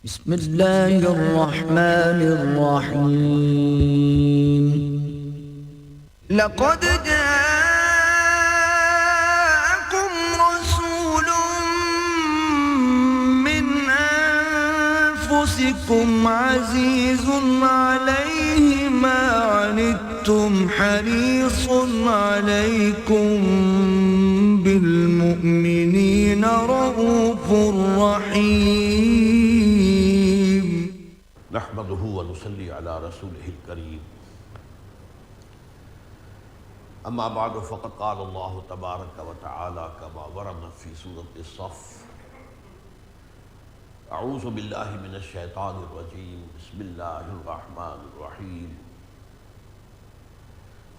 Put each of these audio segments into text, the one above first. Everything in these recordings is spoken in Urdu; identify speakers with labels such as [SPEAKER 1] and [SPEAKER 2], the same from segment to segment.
[SPEAKER 1] بسم الله الرحمن الرحيم.
[SPEAKER 2] لقد جاءكم رسول من أنفسكم عزيز عليه ما عنتم حريص عليكم بالمؤمنين رؤوف رحيم.
[SPEAKER 3] نحمده ونصلي على رسوله الكريم. اما بعد فقد قال الله تبارك وتعالى كما ورد في سورة الصف: اعوذ بالله من الشيطان الرجيم بسم الله الرحمن الرحيم.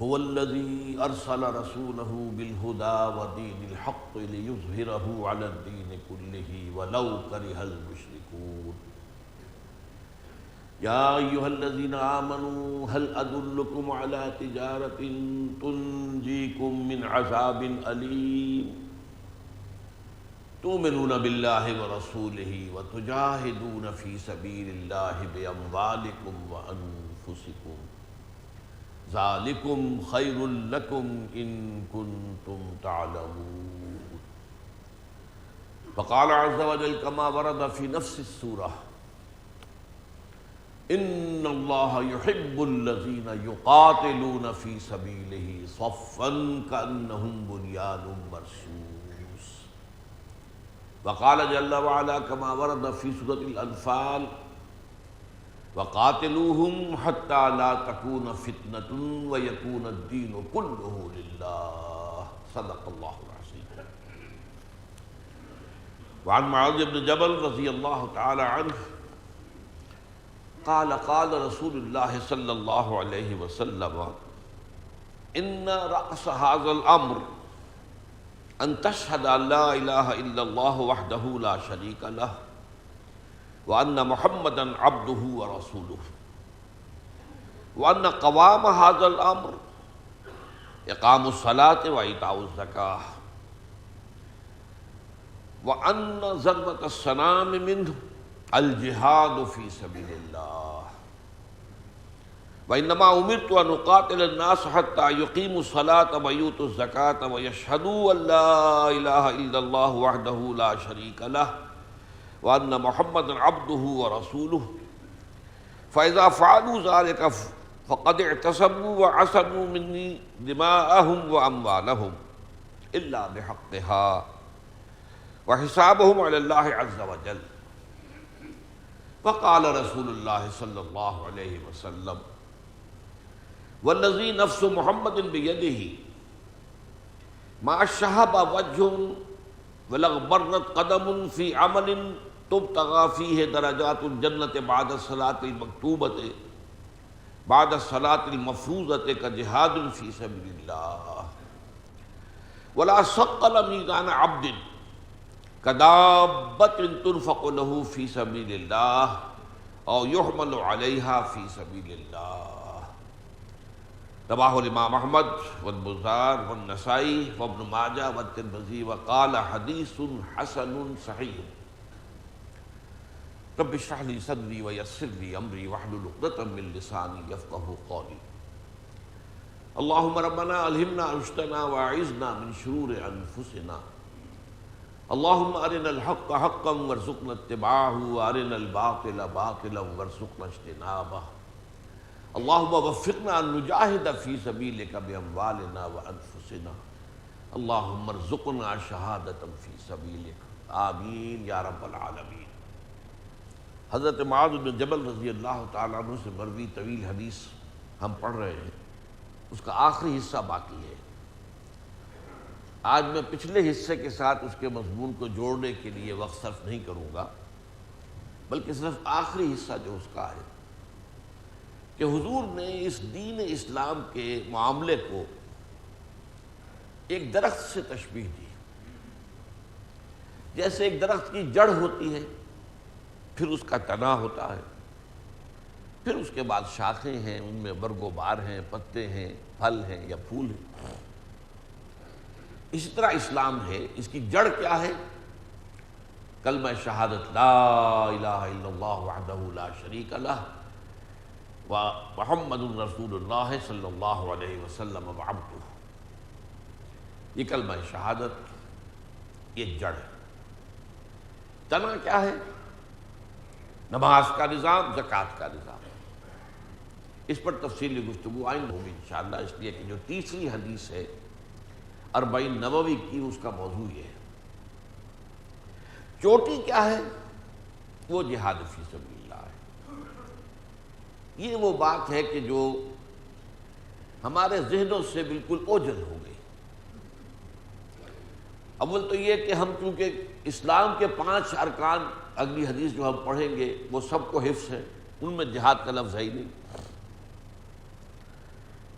[SPEAKER 3] هو الذي ارسل رسوله بالهدى ودين الحق ليظهره على الدين كله ولو كره المشركون. يا أيها الذين آمنوا هل أدلكم على تجارة تنجيكم من عذاب أليم تؤمنون بالله ورسوله وتجاهدون في سبيل الله بأموالكم وأنفسكم ذلكم خير لكم إن كنتم تعلمون. فقال عز وجل كما ورد في نفس السورة: ان اللہ یحب الذین یقاتلون فی سبیلہ صفا کأنہم بنیان مرصوص. وقال جل وعلا كما ورد في سورة الانفال: وقاتلوہم حتی لا تکون فتنة ویکون الدین کلہ للہ. صدق اللہ العظیم. وعن معاذ بن جبل رضی اللہ تعالی عنہ قال قال رسول اللہ صلی اللہ علیہ وسلم: ان رأس هذا الامر ان تشهد ان لا الہ الا اللہ وحدہ لا شریک لہ وان محمدا عبدہ ورسولہ وان قوام هذا الامر اقام الصلاة وایتاء الزکاة وان ذروة السنام منہ الجہاد فی سبیل اللہ وانما امرت ان اقاتل الناس حتى يقيموا الصلاة ويؤتوا الزکاة ويشهدوا ان لا الہ الا اللہ وحدہ لا شریک لہ وان محمدا عبدہ ورسولہ فاذا فعلوا ذلك فقد اعتصموا وعصموا منی دماءهم واموالهم الا بحقها وحسابهم على اللہ عز وجل. فقال رسول اللہ صلی اللہ علیہ وسلم: والذی نفس محمد بیدہ ما شہب وجہ ولغبرت قدم فی عمل تبتغى فیہ درجات الجنة بعد الصلاة المکتوبة بعد الصلاة المفروضة كجہاد فی سبیل اللہ ولا ثقل میزان عبد کدابۃ تنفق له فی سبیل اللہ او یحمل علیہا فی سبیل اللہ. رواه الامام احمد والبزار والنسائی وابن ماجہ والترمذی وقال حدیث حسن صحیح. رب اشرح لي صدری ویسر لي امری واحلل عقدۃ من لسانی یفقہوا قولی. اللہم ربنا الہمنا رشدنا واعذنا من شرور انفسنا. اللہم ارنا الحق حقا وارزقنا اتباعہ وارنا الباطل باطلا وارزقنا اجتنابہ. اللہم وفقنا ان نجاہد فی سبیلک باموالنا وانفسنا. اللہم ارزقنا شہادۃ فی سبیلک. آمین یا رب العالمین. حضرت معاذ بن جبل رضی اللہ تعالیٰ عنہ سے مروی طویل حدیث ہم پڑھ رہے ہیں، اس کا آخری حصہ باقی ہے. آج میں پچھلے حصے کے ساتھ اس کے مضمون کو جوڑنے کے لیے وقت صرف نہیں کروں گا، بلکہ صرف آخری حصہ جو اس کا ہے کہ حضور نے اس دین اسلام کے معاملے کو ایک درخت سے تشبیہ دی. جیسے ایک درخت کی جڑ ہوتی ہے، پھر اس کا تنا ہوتا ہے، پھر اس کے بعد شاخیں ہیں، ان میں برگ و بار ہیں، پتے ہیں، پھل ہیں یا پھول ہیں. اسی طرح اسلام ہے، اس کی جڑ کیا ہے؟ کلمہ شہادت لا الہ الا اللہ وحدہ لا شریک لہ و محمد رسول اللہ صلی اللہ علیہ وسلم وعبدہ. یہ کلمہ شہادت یہ جڑ ہے. تنا کیا ہے؟ نماز کا نظام، زکوٰۃ کا نظام. اس پر تفصیلی گفتگو آئندہ ہوگی انشاءاللہ، اس لیے کہ جو تیسری حدیث ہے 40 نبوی کی، اس کا موضوع یہ ہے. چوٹی کیا ہے؟ وہ جہاد فی سبیل اللہ ہے. یہ وہ بات ہے کہ جو ہمارے ذہنوں سے بالکل اوجھل ہو گئی. اول تو یہ کہ ہم چونکہ اسلام کے 5 ارکان اگلی حدیث جو ہم پڑھیں گے وہ سب کو حفظ ہے، ان میں جہاد کا لفظ ہے ہی نہیں.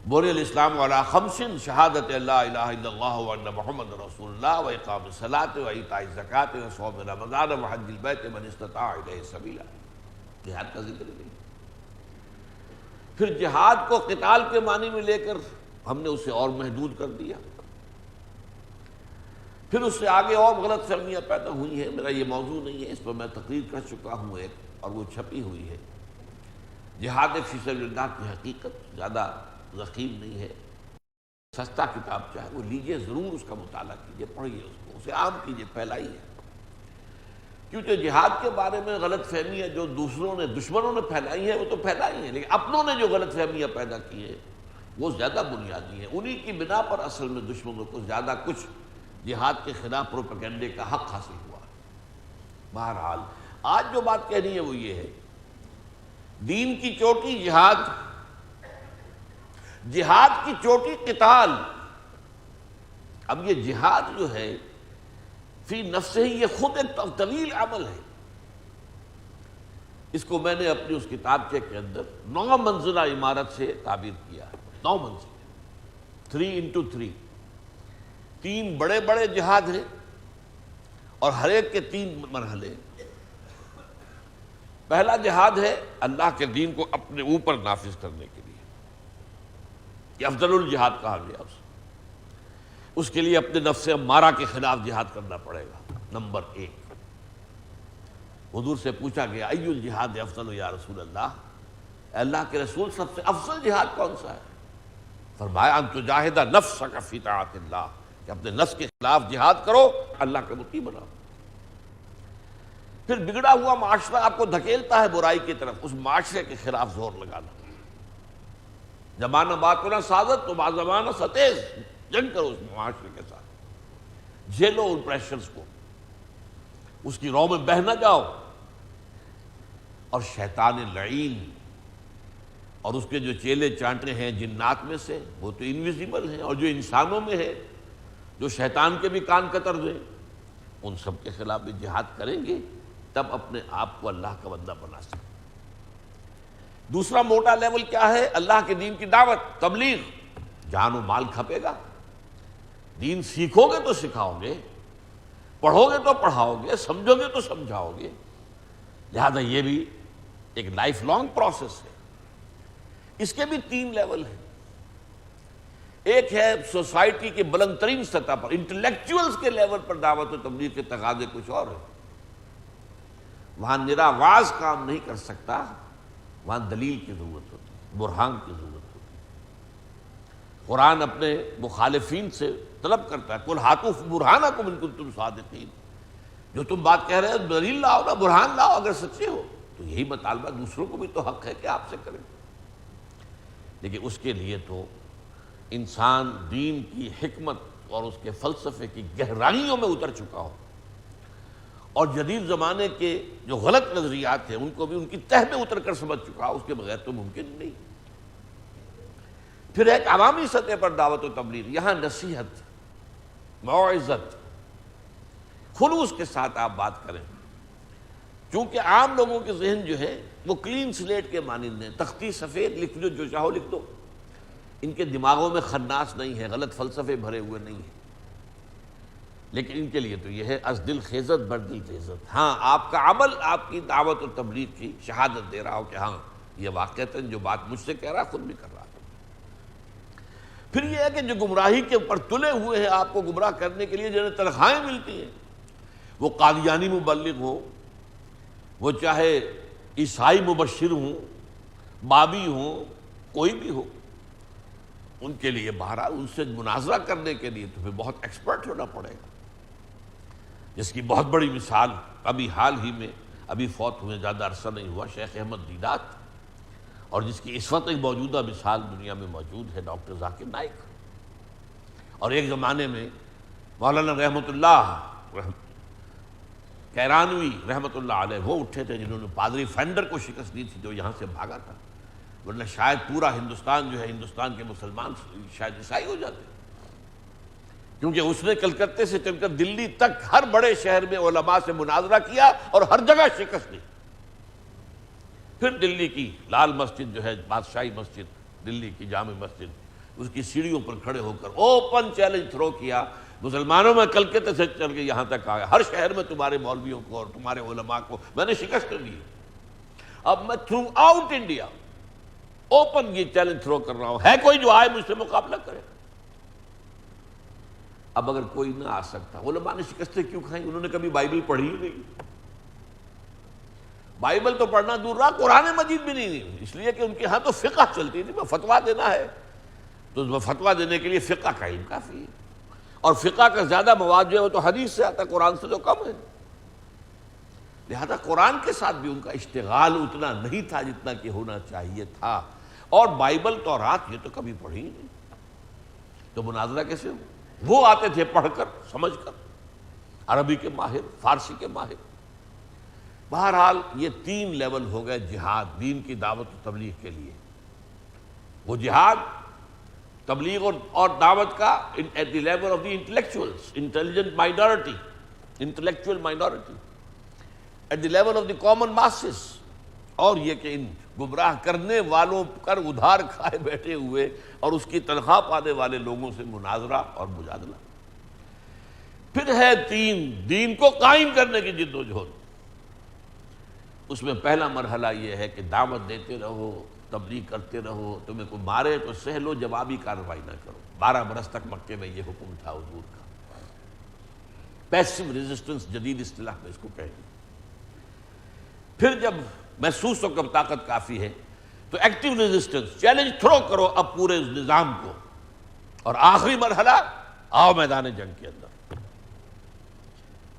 [SPEAKER 3] بنی الاسلام علی 5 شہادت لا الہ الا اللہ وان محمد رسول اللہ و اقام الصلاۃ و ایتاء الزکوٰۃ و صوم رمضان و حج البیت من استطاع الیہ سبیلا. جہاد کا ذکر نہیں. پھر جہاد کو قتال کے معنی میں لے کر ہم نے اسے اور محدود کر دیا. پھر اس سے آگے اور غلط فہمیاں پیدا ہوئی ہیں. میرا یہ موضوع نہیں ہے، اس پر میں تقریر کر چکا ہوں ایک، اور وہ چھپی ہوئی ہے. جہاد فی سبیل اللہ کی حقیقت زیادہ ضخیم نہیں ہے. سستا کتاب چاہے وہ لیجئے، ضرور اس کا مطالعہ کیجئے، پڑھیے اس کو، اسے عام کیجئے، پھیلائیے. کیونکہ جہاد کے بارے میں غلط فہمیاں جو دوسروں نے، دشمنوں نے پھیلائی ہیں وہ تو پھیلائی ہیں، لیکن اپنوں نے جو غلط فہمیاں پیدا کی ہیں وہ زیادہ بنیادی ہیں. انہی کی بنا پر اصل میں دشمنوں کو زیادہ کچھ جہاد کے خلاف پروپیگنڈے کا حق حاصل ہوا. بہرحال آج جو بات کہنی ہے وہ یہ ہے، دین کی چوٹی جہاد، جہاد کی چوٹی قتال. اب یہ جہاد جو ہے فی نفسہ ہی یہ خود ایک طویل عمل ہے. اس کو میں نے اپنی اس کتابچے کے اندر 9 منزلہ عمارت سے تعبیر کیا ہے. 9 منزل، 3x3. 3 بڑے بڑے جہاد ہیں اور ہر ایک کے 3 مرحلے. پہلا جہاد ہے اللہ کے دین کو اپنے اوپر نافذ کرنے کے لیے، یہ افضل الجہاد کہا گیا. اس کے لیے اپنے نفس امارہ کے خلاف جہاد کرنا پڑے گا. نمبر 1، حضور سے پوچھا گیا ای الجہاد افضل یا رسول اللہ، اے اللہ کے رسول سب سے افضل جہاد کون سا ہے؟ فرمایا ان تجاہد نفسک فی طاعت اللہ، کہ اپنے نفس کے خلاف جہاد کرو، اللہ کا مطیع بناؤ. پھر بگڑا ہوا معاشرہ آپ کو دھکیلتا ہے برائی کی طرف، اس معاشرے کے خلاف زور لگانا. زمانہ بات کرنا سازت تو بعض زمانہ ستیز، جنگ کرو اس معاشرے کے ساتھ، جھیلو ان پریشرز کو، اس کی رو میں بہہ نہ جاؤ. اور شیطان لعین اور اس کے جو چیلے چانٹے ہیں جنات میں سے، وہ تو انویزیبل ہیں، اور جو انسانوں میں ہے، جو شیطان کے بھی کان قطر دیں، ان سب کے خلاف بھی جہاد کریں گے، تب اپنے آپ کو اللہ کا بندہ بنا سکتے. دوسرا موٹا لیول کیا ہے؟ اللہ کے دین کی دعوت، تبلیغ. جان و مال کھپے گا. دین سیکھو گے تو سکھاؤ گے، پڑھو گے تو پڑھاؤ گے، سمجھو گے تو سمجھاؤ گے. لہذا یہ بھی ایک لائف لانگ پروسیس ہے. اس کے بھی 3 لیول ہیں. ایک ہے سوسائٹی کے بلند ترین سطح پر، انٹلیکچوئلز کے لیول پر دعوت و تبلیغ کے تقاضے کچھ اور ہیں. وہاں نرا واز کام نہیں کر سکتا، وہاں دلیل کی ضرورت ہوتی ہے، برہان کی ضرورت ہوتی ہے. قرآن اپنے مخالفین سے طلب کرتا ہے قل ہاتوا برہانکم ان کنتم صادقین، جو تم بات کہہ رہے ہو دلیل لاؤ نا، برہان لاؤ اگر سچے ہو. تو یہی مطالبہ دوسروں کو بھی تو حق ہے کہ آپ سے کریں. لیکن اس کے لیے تو انسان دین کی حکمت اور اس کے فلسفے کی گہرائیوں میں اتر چکا ہو، اور جدید زمانے کے جو غلط نظریات ہیں ان کو بھی ان کی تہ میں اتر کر سمجھ چکا. اس کے بغیر تو ممکن نہیں. پھر ایک عوامی سطح پر دعوت و تبلیغ، یہاں نصیحت، موعظت، خلوص کے ساتھ آپ بات کریں. چونکہ عام لوگوں کے ذہن جو ہے وہ کلین سلیٹ کے مانند ہیں، تختی سفید، لکھ لو جو چاہو لکھ دو. ان کے دماغوں میں خناس نہیں ہے، غلط فلسفے بھرے ہوئے نہیں ہیں. لیکن ان کے لیے تو یہ ہے از دل خیزت بر دل تیزت. ہاں آپ کا عمل آپ کی دعوت و تبلیغ کی شہادت دے رہا ہو کہ ہاں یہ واقعتاً جو بات مجھ سے کہہ رہا خود بھی کر رہا. پھر یہ ہے کہ جو گمراہی کے اوپر تلے ہوئے ہیں آپ کو گمراہ کرنے کے لیے جنہیں تنخواہیں ملتی ہیں، وہ قادیانی مبلغ ہوں، وہ چاہے عیسائی مبشر ہوں، بابی ہوں، کوئی بھی ہو، ان کے لیے بہرحال ان سے مناظرہ کرنے کے لیے تمہیں بہت ایکسپرٹ ہونا پڑے گا، جس کی بہت بڑی مثال ابھی حال ہی میں ابھی فوت ہوئے زیادہ عرصہ نہیں ہوا شیخ احمد دیدات، اور جس کی اس وقت ایک موجودہ مثال دنیا میں موجود ہے ڈاکٹر ذاکر نائک، اور ایک زمانے میں مولانا رحمۃ اللہ کیرانوی رحمۃ اللہ علیہ وہ اٹھے تھے جنہوں نے پادری فینڈر کو شکست دی تھی جو یہاں سے بھاگا تھا، ورنہ شاید پورا ہندوستان جو ہے ہندوستان کے مسلمان شاید عیسائی ہو جاتے، کیونکہ اس نے کلکتے سے چل کر دلی تک ہر بڑے شہر میں علماء سے مناظرہ کیا اور ہر جگہ شکست دی۔ پھر دلی کی لال مسجد جو ہے بادشاہی مسجد، دلی کی جامع مسجد، اس کی سیڑھیوں پر کھڑے ہو کر اوپن چیلنج تھرو کیا، مسلمانوں میں کلکتے سے چل کے یہاں تک آیا، ہر شہر میں تمہارے مولویوں کو اور تمہارے علماء کو میں نے شکست دی، اب میں تھرو آؤٹ انڈیا اوپن یہ چیلنج تھرو کر رہا ہوں، ہے کوئی جو آئے مجھ سے مقابلہ کرے؟ اب اگر کوئی نہ آ سکتا، علماء نے شکستیں کیوں کھائیں؟ انہوں نے کبھی بائبل پڑھی ہی نہیں، بائبل تو پڑھنا دور رہا، قرآن مجید بھی نہیں، اس لیے کہ ان کے ہاں تو فقہ چلتی تھی، فتویٰ دینا ہے تو فتویٰ دینے کے لیے فقہ کا علم کافی ہے، اور فقہ کا زیادہ مواد جو ہے وہ تو حدیث سے آتا ہے، قرآن سے تو کم ہے، لہذا قرآن کے ساتھ بھی ان کا اشتغال اتنا نہیں تھا جتنا کہ ہونا چاہیے تھا، اور بائبل تورات یہ تو کبھی پڑھی ہی نہیں، تو مناظرہ کیسے ہو؟ وہ آتے تھے پڑھ کر سمجھ کر، عربی کے ماہر، فارسی کے ماہر۔ بہرحال یہ 3 لیول ہو گئے جہاد دین کی دعوت و تبلیغ کے لیے، وہ جہاد تبلیغ اور دعوت کا at the level of the intellectuals, intelligent minority, intellectual minority, at the level of the common masses, اور یہ کہ ان گمراہ کرنے والوں کر ادھار کھائے بیٹھے ہوئے اور اس کی تنخواہ پانے والے لوگوں سے مناظرہ اور مجادلہ۔ پھر ہے 3 دین کو قائم کرنے کی جد و جہد، اس میں پہلا مرحلہ یہ ہے کہ دعوت دیتے رہو، تبلیغ کرتے رہو، تمہیں کوئی مارے تو سہ لو، جوابی کارروائی نہ کرو۔ 12 برس تک مکے میں یہ حکم تھا حضور کا، پیسو ریزسٹنس جدید اصطلاح میں اس کو کہیں گے۔ پھر جب محسوس ہو کر طاقت کافی ہے تو ایکٹیو ریزسٹنس، چیلنج تھرو کرو اب پورے نظام کو، اور آخری مرحلہ آؤ میدان جنگ کے اندر۔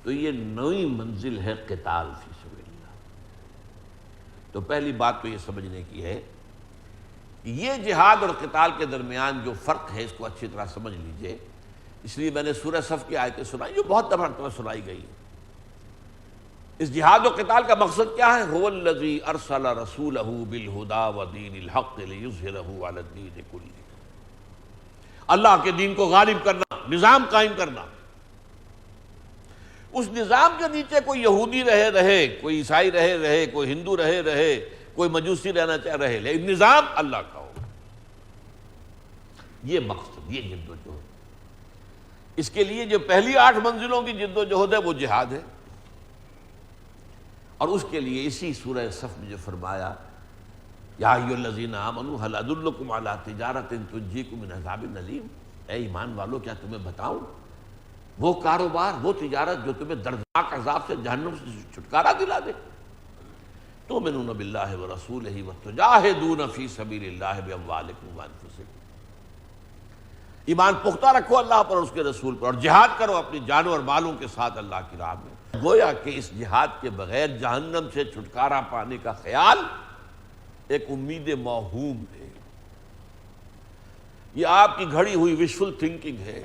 [SPEAKER 3] تو یہ نئی منزل ہے قتال فی سبیل اللہ۔ تو پہلی بات تو یہ سمجھنے کی ہے کہ یہ جہاد اور قتال کے درمیان جو فرق ہے اس کو اچھی طرح سمجھ لیجئے، اس لیے میں نے سورہ صف کی آیتیں سنائی جو بہت مرتبہ سنائی گئی۔ اس جہاد و قتال کا مقصد کیا ہے؟ هو الذی ارسل رسولہ بالہدی ودین الحق لیظہرہ علی الدین کلہ، اللہ کے دین کو غالب کرنا، نظام قائم کرنا۔ اس نظام کے نیچے کوئی یہودی رہے، کوئی عیسائی رہے، کوئی ہندو رہے، کوئی مجوسی رہنا چاہ رہے، لیکن نظام اللہ کا ہو، یہ مقصد، یہ جد و جہد۔ اس کے لیے جو پہلی 8 منزلوں کی جد و جہد ہے وہ جہاد ہے، اور اس کے لیے اسی سورہ صف میں جو فرمایا یا ایھا الذین آمنوا هل ادلکم علی تجارۃ تنجیکم من عذاب الیم، اے ایمان والو کیا تمہیں بتاؤں وہ کاروبار، وہ تجارت جو تمہیں دردناک عذاب سے، جہنم سے چھٹکارا دلا دے۔ تؤمنون باللہ ورسولہ وتجاہدون فی سبیل اللہ باموالکم وانفسکم، ایمان پختہ رکھو اللہ پر اور اس کے رسول پر، اور جہاد کرو اپنی جانوں اور مالوں کے ساتھ اللہ کی راہ میں۔ گویا کہ اس جہاد کے بغیر جہنم سے چھٹکارا پانے کا خیال ایک امید موہوم ہے، یہ آپ کی گھڑی ہوئی وشفل تھنکنگ ہے۔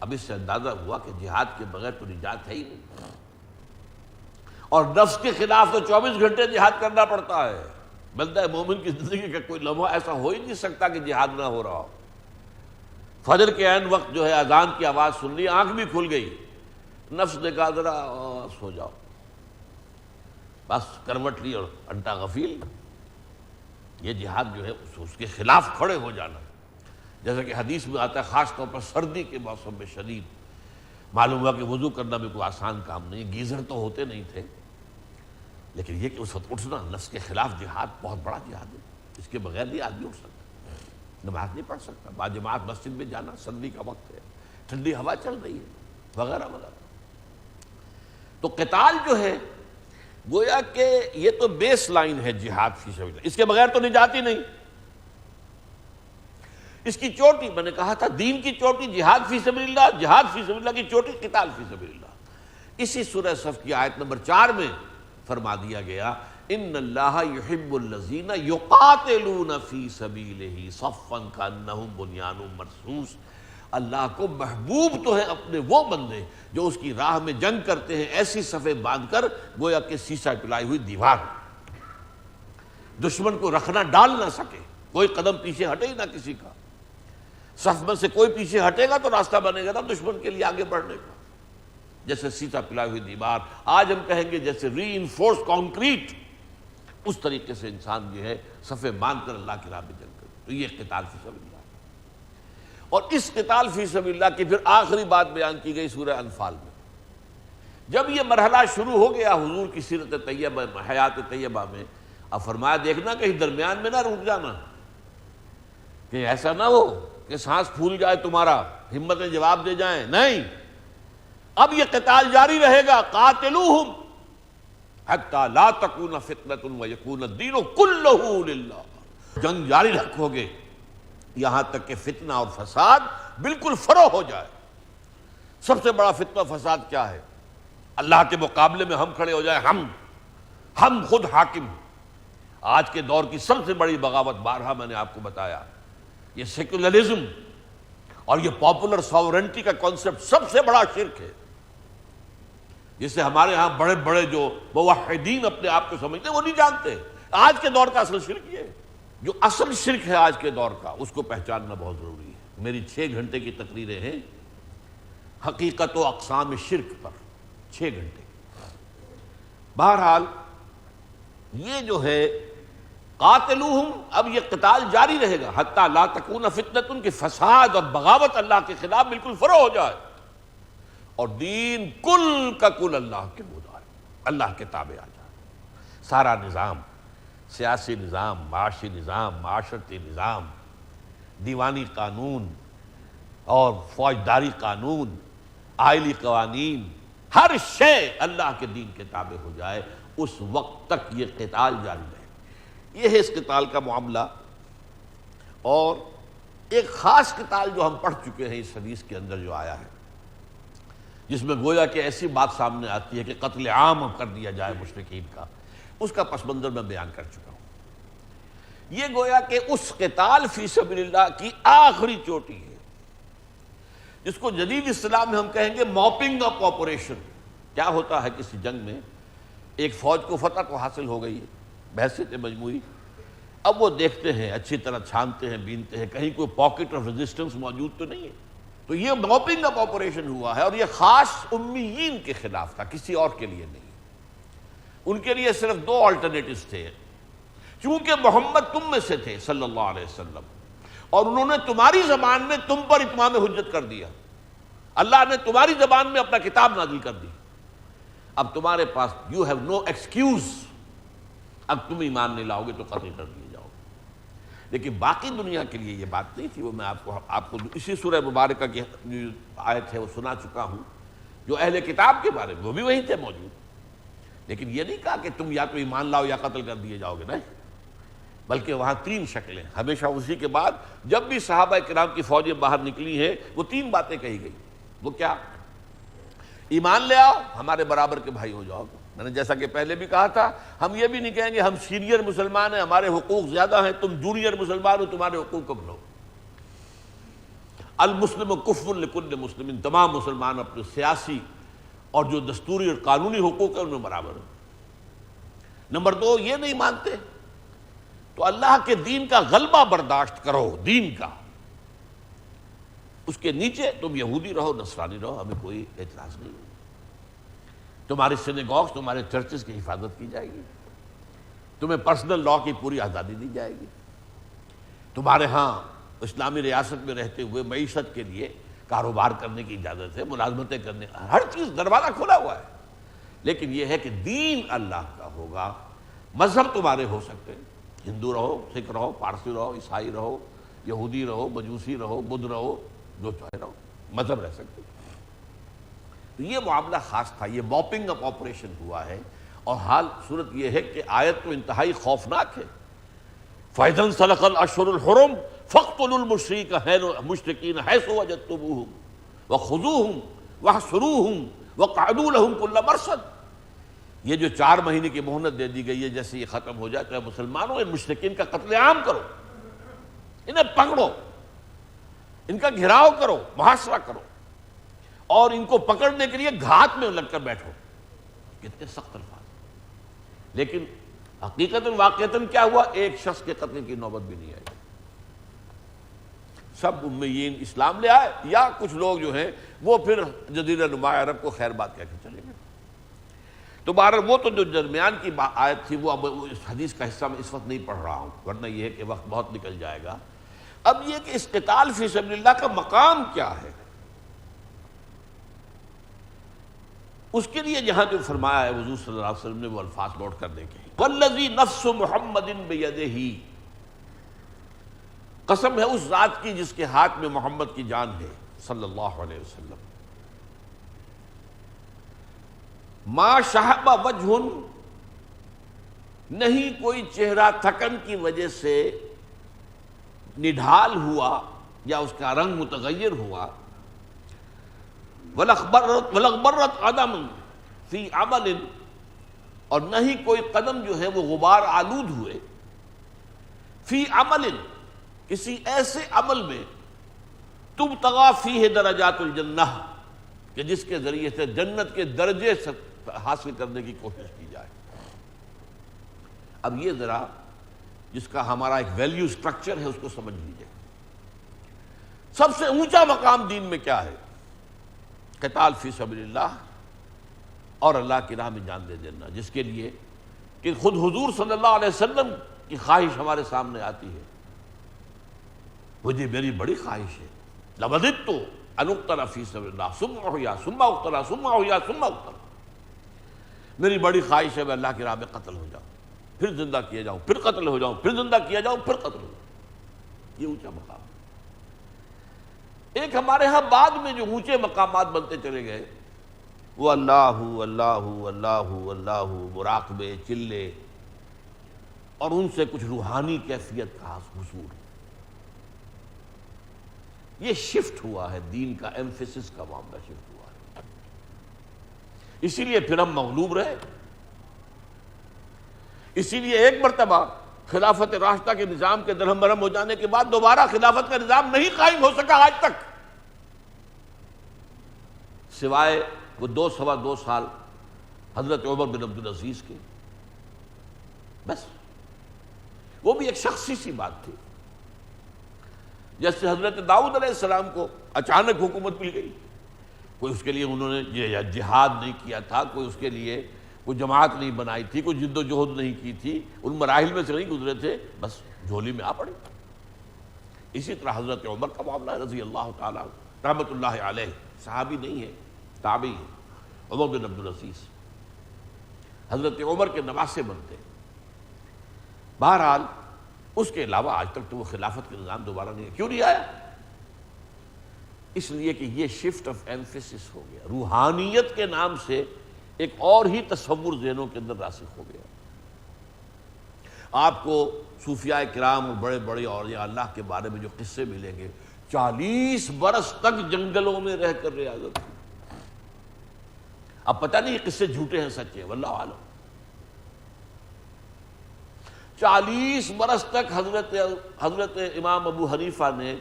[SPEAKER 3] اب اس سے اندازہ ہوا کہ جہاد کے بغیر تو نجات ہے ہی نہیں، اور نفس کے خلاف تو 24 گھنٹے جہاد کرنا پڑتا ہے۔ بندہ مومن کی زندگی کا کوئی لمحہ ایسا ہو ہی نہیں سکتا کہ جہاد نہ ہو رہا ہو۔ فجر کے عین وقت جو ہے اذان کی آواز سن لی، آنکھ بھی کھل گئی، نفس نے کہا ذرا سو جاؤ، بس کروٹ لی اور انٹا غفیل۔ یہ جہاد جو ہے اس کے خلاف کھڑے ہو جانا، جیسا کہ حدیث میں آتا ہے، خاص طور پر سردی کے موسم میں شدید معلوم ہوا کہ وضو کرنا بھی کوئی آسان کام نہیں، گیزر تو ہوتے نہیں تھے، لیکن یہ کہ اس وقت اٹھنا نفس کے خلاف جہاد بہت بڑا جہاد ہے، اس کے بغیر نہیں آدمی اٹھ سکتا، نماز نہیں پڑھ سکتا، باجماعت مسجد میں جانا، سردی کا وقت ہے، ٹھنڈی ہوا چل رہی ہے، وغیرہ وغیرہ۔ تو قتال جو ہے گویا کہ یہ تو بیس لائن ہے جہاد فی سبیل اللہ، اس کے بغیر تو نجات ہی نہیں۔ اس کی چوٹی، میں نے کہا تھا دین کی چوٹی جہاد فی سبیل اللہ، جہاد فی سبیل اللہ کی چوٹی قتال فی سبیل اللہ۔ اسی سورہ صف کی آیت نمبر 4 میں فرما دیا گیا ان اللہ یحب الذین یقاتلون فی سبیلہ صفا کانہم بنیان مرصوص، اللہ کو محبوب تو ہے اپنے وہ بندے جو اس کی راہ میں جنگ کرتے ہیں ایسی صفیں باندھ کر گویا کہ سیسا پلائی ہوئی دیوار، دشمن کو رکھنا ڈال نہ سکے، کوئی قدم پیچھے ہٹے ہی نہ کسی کا، صف میں سے کوئی پیچھے ہٹے گا تو راستہ بنے گا نا دشمن کے لیے آگے بڑھنے کا، جیسے سیسا پلائی ہوئی دیوار، آج ہم کہیں گے جیسے ری انفورس کانکریٹ، اس طریقے سے انسان جو ہے صفیں باندھ کر اللہ کی راہ میں جنگ کرے، تو یہ قتال فی سبیل اللہ۔ اور اس قتال فی سبیل اللہ کی پھر آخری بات بیان کی گئی سورہ انفال میں، جب یہ مرحلہ شروع ہو گیا حضور کی سیرت طیبہ حیات طیبہ میں، اب فرمایا دیکھنا کہیں درمیان میں نہ رک جانا، کہ ایسا نہ ہو کہ سانس پھول جائے تمہارا، ہمتیں جواب دے جائیں، نہیں، اب یہ قتال جاری رہے گا، قاتلوہم حتی لا تکون فتنۃ ویکون الدین کلہ للہ، جنگ جاری رکھو گے یہاں تک کہ فتنہ اور فساد بالکل فروغ ہو جائے۔ سب سے بڑا فتنہ فساد کیا ہے؟ اللہ کے مقابلے میں ہم کھڑے ہو جائیں، ہم خود حاکم ہیں۔ آج کے دور کی سب سے بڑی بغاوت، بارہا میں نے آپ کو بتایا، یہ سیکولرزم اور یہ پاپولر ساورنٹی کا کانسیپٹ سب سے بڑا شرک ہے، جسے ہمارے ہاں بڑے بڑے جو موحدین اپنے آپ کو سمجھتے ہیں وہ نہیں جانتے۔ آج کے دور کا اصل شرک یہ ہے، جو اصل شرک ہے آج کے دور کا، اس کو پہچاننا بہت ضروری ہے۔ میری 6 گھنٹے کی تقریریں ہیں حقیقت و اقسام شرک پر، 6 گھنٹے۔ بہرحال یہ جو ہے قاتلوہم، اب یہ قتال جاری رہے گا حتی لا تکون فتنۃ، کہ فساد اور بغاوت اللہ کے خلاف بالکل فروغ ہو جائے، اور دین کل کا کل اللہ کے مدعا، اللہ کے تابع آ جائے۔ سارا نظام، سیاسی نظام، معاشی نظام، معاشرتی نظام، دیوانی قانون اور فوجداری قانون، آئلی قوانین، ہر شے اللہ کے دین کے تابع ہو جائے، اس وقت تک یہ قتال جاری رہے۔ یہ ہے اس قتال کا معاملہ۔ اور ایک خاص قتال جو ہم پڑھ چکے ہیں اس حدیث کے اندر جو آیا ہے، جس میں گویا کہ ایسی بات سامنے آتی ہے کہ قتل عام کر دیا جائے مشرکین کا، اس کا پس منظر میں بیان کر چکا ہوں۔ یہ گویا کہ اس قتال فی سبیل اللہ کی آخری چوٹی ہے، جس کو جدید اسلام میں ہم کہیں گے موپنگ اپ آپریشن۔ کیا ہوتا ہے کسی جنگ میں، ایک فوج کو فتح تو حاصل ہو گئی ہے بحثیت مجموعی، اب وہ دیکھتے ہیں، اچھی طرح چھانتے ہیں، بینتے ہیں، کہیں کوئی پاکٹ آف ریزسٹنس موجود تو نہیں ہے۔ تو یہ موپنگ اپ آپریشن ہوا ہے، اور یہ خاص امیین کے خلاف تھا، کسی اور کے لیے نہیں۔ ان کے لیے صرف 2 آلٹرنیٹیوز تھے، چونکہ محمد تم میں سے تھے صلی اللہ علیہ وسلم، اور انہوں نے تمہاری زبان میں تم پر اتمام حجت کر دیا، اللہ نے تمہاری زبان میں اپنا کتاب نازل کر دی، اب تمہارے پاس یو ہیو نو ایکسکیوز، اب تم ایمان نہیں لاؤ گے تو قتل کر دیے جاؤ گے۔ لیکن باقی دنیا کے لیے یہ بات نہیں تھی، وہ میں آپ کو اسی سورہ مبارکہ کی آیت ہے وہ سنا چکا ہوں، جو اہل کتاب کے بارے میں، وہ بھی وہیں تھے موجود، لیکن یہ نہیں کہا کہ تم یا تو ایمان لاؤ یا قتل کر دیے جاؤ گے، نہیں، بلکہ وہاں 3 شکلیں ہمیشہ اسی کے بعد جب بھی صحابہ کرام کی فوجیں باہر نکلی ہیں وہ 3 باتیں کہی گئی۔ وہ کیا؟ ایمان لے آؤ، ہمارے برابر کے بھائی ہو جاؤ۔ میں نے جیسا کہ پہلے بھی کہا تھا، ہم یہ بھی نہیں کہیں گے ہم سینئر مسلمان ہیں، ہمارے حقوق زیادہ ہیں، تم جونیئر مسلمان ہو، تمہارے حقوق کم لو۔ المسلم کفر لکل مسلم، تمام مسلمان اپنے سیاسی اور جو دستوری اور قانونی حقوق ہیں ان میں برابر ہیں۔ نمبر 2، یہ نہیں مانتے تو اللہ کے دین کا غلبہ برداشت کرو، دین کا، اس کے نیچے تم یہودی رہو، نصرانی رہو، ہمیں کوئی اعتراض نہیں، تمہارے سینیگوگز، تمہارے چرچز کی حفاظت کی جائے گی، تمہیں پرسنل لا کی پوری آزادی دی جائے گی، تمہارے ہاں اسلامی ریاست میں رہتے ہوئے معیشت کے لیے کاروبار کرنے کی اجازت ہے، ملازمتیں کرنے، ہر چیز دروازہ کھلا ہوا ہے۔ لیکن یہ ہے کہ دین اللہ کا ہوگا، مذہب تمہارے ہو سکتے ہیں، ہندو رہو، سکھ رہو، پارسی رہو، عیسائی رہو، یہودی رہو، مجوسی رہو، بدھ رہو، جو چاہے رہو، مذہب رہ سکتے۔ تو یہ معاملہ خاص تھا، یہ موپنگ اپ آپریشن ہوا ہے، اور حال صورت یہ ہے کہ آیت تو انتہائی خوفناک ہے۔ فَإِذَا انْسَلَخَ الْأَشْهُرُ الْحُرُمُ فَاقْتُلُوا الْمُشْرِكِينَ حَيْثُ وَجَدتُّمُوهُمْ وَخُذُوهُمْ وَاحْصُرُوهُمْ وَاقْعُدُوا لَهُمْ كُلَّ مَرْصَدٍ۔ یہ جو 4 مہینے کی مہلت دے دی گئی ہے، جیسے یہ ختم ہو جائے تو مسلمانوں ان مشرکین کا قتل عام کرو، انہیں پکڑو، ان کا گھیراؤ کرو، محاصرہ کرو، اور ان کو پکڑنے کے لیے گھات میں لگ کر بیٹھو۔ کتنے سخت الفاظ، لیکن حقیقتاً واقعتاً کیا ہوا؟ ایک شخص کے قتل کی نوبت بھی نہیں آئی۔ سب امیین اسلام لے آئے، یا کچھ لوگ جو ہیں وہ پھر جزیرہ نما عرب کو خیر بات کہہ کے چلے گئے۔ تو بہرحال وہ تو جو درمیان کی آیت تھی وہ اب اس حدیث کا حصہ میں اس وقت نہیں پڑھ رہا ہوں، ورنہ یہ ہے کہ وقت بہت نکل جائے گا۔ اب یہ کہ اس قتال فی سبیل اللہ کا مقام کیا ہے، اس کے لیے جہاں جو فرمایا ہے حضور صلی اللہ علیہ وسلم نے وہ الفاظ نوٹ کرنے کے ہیں۔ والذی نفس محمد بیدہ، قسم ہے اس ذات کی جس کے ہاتھ میں محمد کی جان ہے صلی اللہ علیہ وسلم، ما شہب وجہ، نہیں کوئی چہرہ تھکن کی وجہ سے نڈھال ہوا یا اس کا رنگ متغیر ہوا، وَلَغْبَرَّتْ قَدَمٌ فِي عَمَلٍ، اور نہ ہی کوئی قدم جو ہے وہ غبار آلود ہوئے، فی عمل، کسی ایسے عمل میں تبتغى فیہ درجات الجنہ، کہ جس کے ذریعے سے جنت کے درجے حاصل کرنے کی کوشش کی جائے۔ اب یہ ذرا جس کا ہمارا ایک ویلیو سٹرکچر ہے اس کو سمجھ لیجیے۔ سب سے اونچا مقام دین میں کیا ہے؟ قتال فی سبیل اللہ، اور اللہ کی راہ میں جان دے دینا، جس کے لیے کہ خود حضور صلی اللہ علیہ وسلم کی خواہش ہمارے سامنے آتی ہے۔ مجھے میری بڑی خواہش ہے، لَوَدِدتُّ أَنْ أُقْتَلَ فِي سَبِيلِ اللَّهِ ثُمَّ أُحْيَا ثُمَّ أُقْتَلَ ثُمَّ أُحْيَا ثُمَّ أُقْتَلَ، میری بڑی خواہش ہے میں اللہ کی راہ میں قتل ہو جاؤں، پھر زندہ کیا جاؤں، پھر قتل ہو جاؤں، پھر زندہ کیا جاؤں، پھر قتل ہو جاؤں۔ یہ اونچا مقام ہے۔ ایک ہمارے ہاں بعد میں جو اونچے مقامات بنتے چلے گئے وہ اللہ اللہ اللہ اللہ، مراقبے، چلے، اور ان سے کچھ روحانی کیفیت کا حصول۔ یہ شفٹ ہوا ہے، دین کا ایمفیسس کا معاملہ شفٹ ہوا ہے، اسی لیے پھر ہم مغلوب رہے۔ اسی لیے ایک مرتبہ خلافت راشدہ کے نظام کے درہم برہم ہو جانے کے بعد دوبارہ خلافت کا نظام نہیں قائم ہو سکا آج تک، سوائے وہ 2 سال حضرت عمر بن عبدالعزیز کے، بس وہ بھی ایک شخصی سی بات تھی۔ جیسے حضرت داؤد علیہ السلام کو اچانک حکومت مل گئی، کوئی اس کے لیے انہوں نے جہاد نہیں کیا تھا، کوئی اس کے لیے کوئی جماعت نہیں بنائی تھی، کوئی جد و جہد نہیں کی تھی، ان مراحل میں سے نہیں گزرے تھے، بس جھولی میں آ پڑے۔ اسی طرح حضرت عمر کا معاملہ رضی اللہ تعالیٰ رحمۃ اللہ علیہ، صحابی نہیں ہے، تابعی ہے، عمر بن عبدالعزیز حضرت عمر کے نواسے بنتے۔ بہرحال اس کے علاوہ آج تک تو وہ خلافت کے نظام دوبارہ نہیں ہے۔ کیوں نہیں آیا؟ اس لیے کہ یہ شفٹ آف ایمفیسس ہو گیا، روحانیت کے نام سے ایک اور ہی تصور ذہنوں کے اندر راسخ ہو گیا۔ آپ کو صوفیاء کرام اور بڑے بڑے اولیاء اللہ کے بارے میں جو قصے ملیں گے، 40 برس تک جنگلوں میں رہ کر ریاضت۔ اب پتہ نہیں یہ قصے جھوٹے ہیں سچے ہیں، واللہ عالم۔ 40 برس تک حضرت امام ابو حنیفہ نے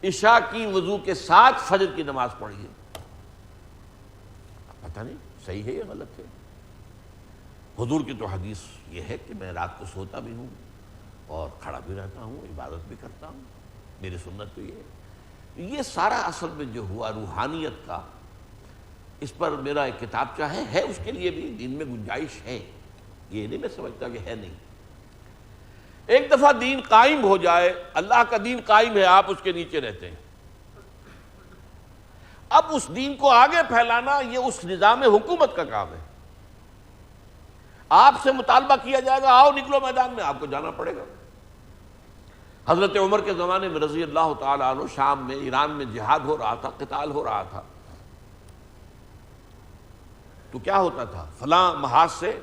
[SPEAKER 3] عشاء کی وضو کے ساتھ فجر کی نماز پڑھی ہے۔ پتہ نہیں صحیح ہے یا غلط ہے۔ حضور کی تو حدیث یہ ہے کہ میں رات کو سوتا بھی ہوں اور کھڑا بھی رہتا ہوں، عبادت بھی کرتا ہوں، میری سنت تو یہ ہے۔ یہ سارا اصل میں جو ہوا روحانیت کا، اس پر میرا ایک کتابچہ ہے، اس کے لیے بھی دین میں گنجائش ہے، یہ نہیں میں سمجھتا کہ ہے نہیں۔ ایک دفعہ دین قائم ہو جائے، اللہ کا دین قائم ہے، آپ اس کے نیچے رہتے ہیں، اب اس دین کو آگے پھیلانا یہ اس نظام حکومت کا کام ہے۔ آپ سے مطالبہ کیا جائے گا، آؤ نکلو میدان میں، آپ کو جانا پڑے گا۔ حضرت عمر کے زمانے میں رضی اللہ تعالیٰ عنہ، شام میں، ایران میں جہاد ہو رہا تھا، قتال ہو رہا تھا، تو کیا ہوتا تھا، فلاں محاذ سے